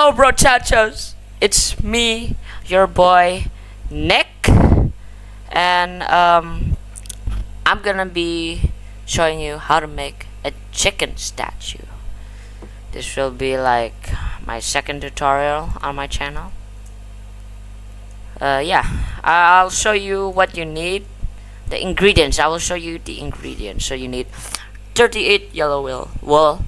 Hello, brochachos. It's me, your boy, Nick, and I'm gonna be showing you how to make a chicken statue. This will be like my second tutorial on my channel. Yeah, I'll show you what you need. The ingredients. I will show you the ingredients. So you need 38 yellow wool,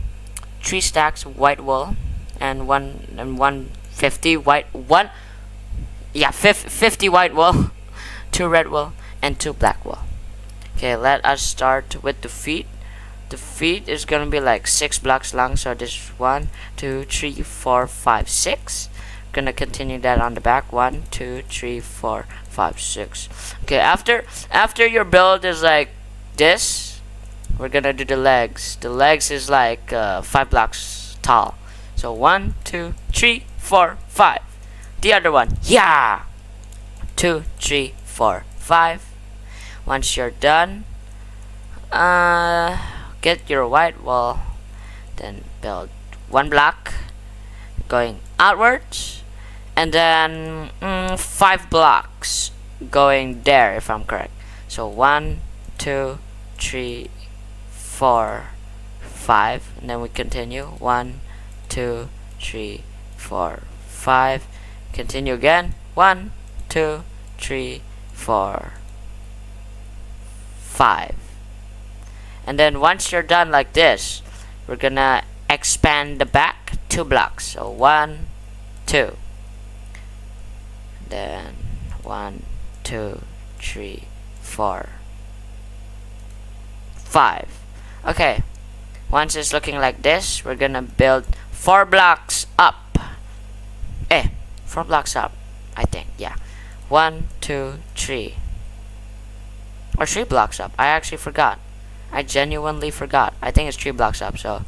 3 stacks white wool, and 150 white 50 white wool, 2 red wool, and 2 black wool. Okay, let us start with the feet. The feet is gonna be like 6 blocks long, so this is 1, 2, 3, 4, 5, 6. Gonna continue that on the back. 1, 2, 3, 4, 5, 6. Okay, after your build is like this, we're gonna do the legs. The legs is like 5 blocks tall. So 1, 2, 3, 4, 5. The other one, yeah. 2, 3, 4, 5. Once you're done, get your white wall, then build 1 block going outwards, and then 5 blocks going there, if I'm correct. So 1, 2, 3, 4, 5, and then we continue 1, 2, 3, 4, 5. Continue again. 1, 2, 3, 4, 5. And then once you're done like this, we're gonna expand the back 2 blocks. So 1, 2. Then 1, 2, 3, 4, 5. Okay. Once it's looking like this, we're gonna build 4 blocks up. 4 blocks up, I think. Yeah. 1, 2, 3. Or 3 blocks up. I actually forgot. I genuinely forgot. I think it's 3 blocks up. So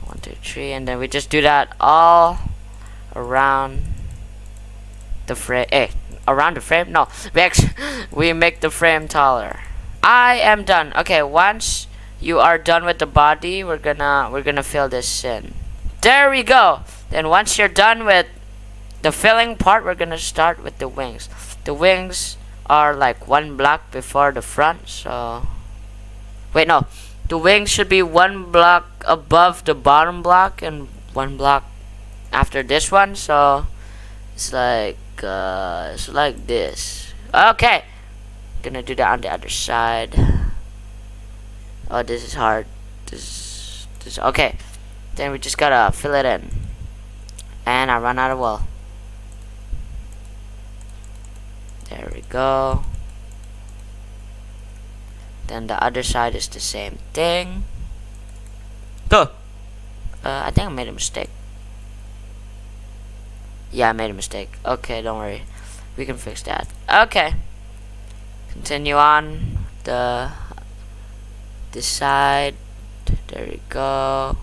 1, 2, 3, and then we just do that all around the frame. Around the frame? No, we make the frame taller. I am done. Okay, once you are done with the body, we're gonna fill this in. There we go. Then once you're done with the filling part, we're gonna start with the wings. The wings are like 1 block before the front. So wait, no. The wings should be 1 block above the bottom block and 1 block after this one. So it's like this. Okay, gonna do that on the other side. Oh, this is hard. This okay. Then we just gotta fill it in. And I run out of wool. There we go. Then the other side is the same thing. Go. I think I made a mistake. Yeah, I made a mistake. Okay, don't worry. We can fix that. Okay. Continue on this side. There we go.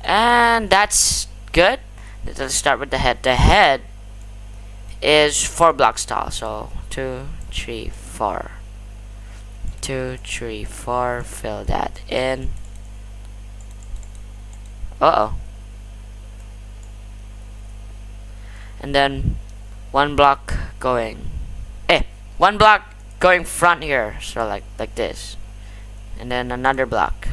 And that's good. Let's start with the head. The head is 4 blocks tall. So 2, 3, 4. 2, 3, 4. Fill that in. And then 1 block going 1 block going front here, so like this, and then another block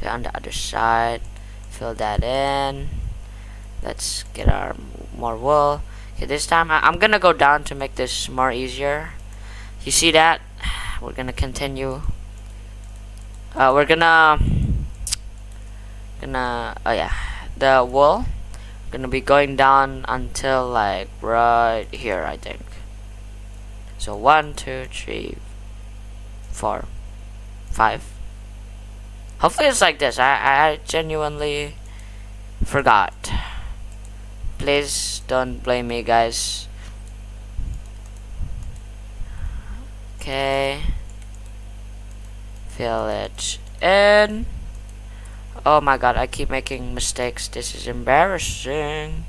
on the other side. Fill that in. Let's get our more wool. Okay, this time I'm gonna go down to make this more easier. You see that? We're gonna continue. We're gonna oh yeah, the wool gonna be going down until like right here, I think. So 1, 2, 3, 4, 5. Hopefully it's like this. I genuinely forgot. Please don't blame me, guys. Okay, fill it in. Oh my god, I keep making mistakes. This is embarrassing.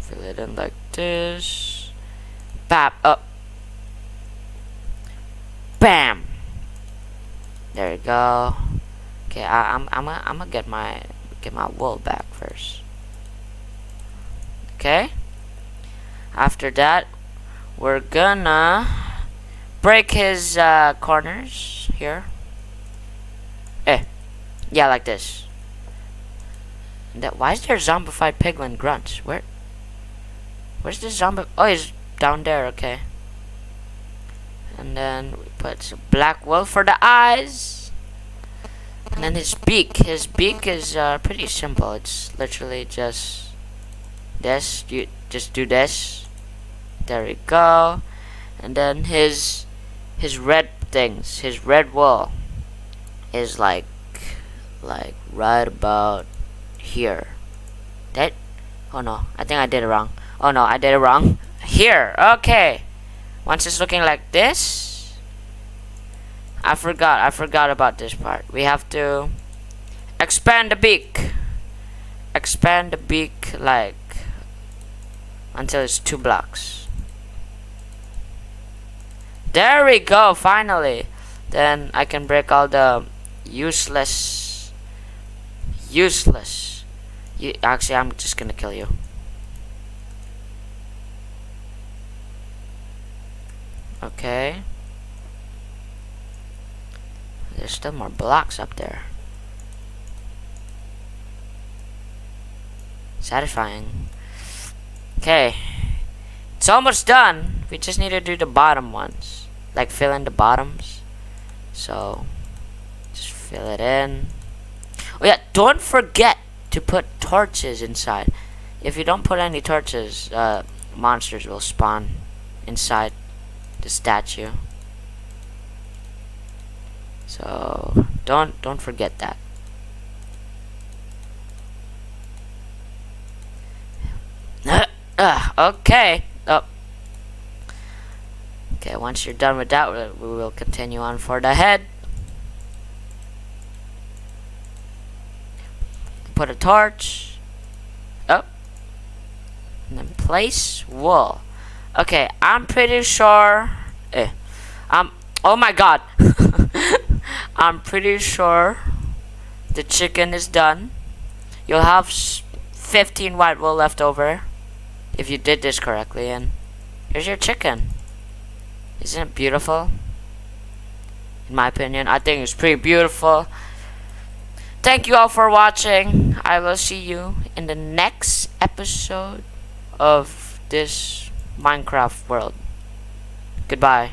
Fill it in like this. Bap up. Bam. There you go. Okay, I'm gonna get my wool back first. Okay. After that, we're gonna break his corners here. Yeah, like this. Why is there zombified piglin grunts? Where's this zombie? Oh, he's down there. Okay. And then we put some black wool for the eyes. And then his beak. His beak is pretty simple. It's literally just this. You just do this. There we go. And then his red things. His red wool is like right about here. That? Oh no, I think I did it wrong. Oh no, I did it wrong. Here. Okay. Once it's looking like this, I forgot about this part. We have to expand the beak. Expand the beak like until it's 2 blocks. There we go, finally. Then I can break all the useless. Actually, I'm just gonna kill you. Okay. There's still more blocks up there. Satisfying. Okay. It's almost done. We just need to do the bottom ones. Like fill in the bottoms. So, just fill it in. Oh yeah, don't forget to put torches inside. If you don't put any torches, monsters will spawn inside the statue. So don't forget that. Okay. Oh. Okay, once you're done with that, we will continue on for the head. Put a torch up, and then place wool. Okay, I'm pretty sure. Oh my god. I'm pretty sure the chicken is done. You'll have 15 white wool left over if you did this correctly. And here's your chicken. Isn't it beautiful? In my opinion, I think it's pretty beautiful. Thank you all for watching. I will see you in the next episode of this Minecraft world. Goodbye.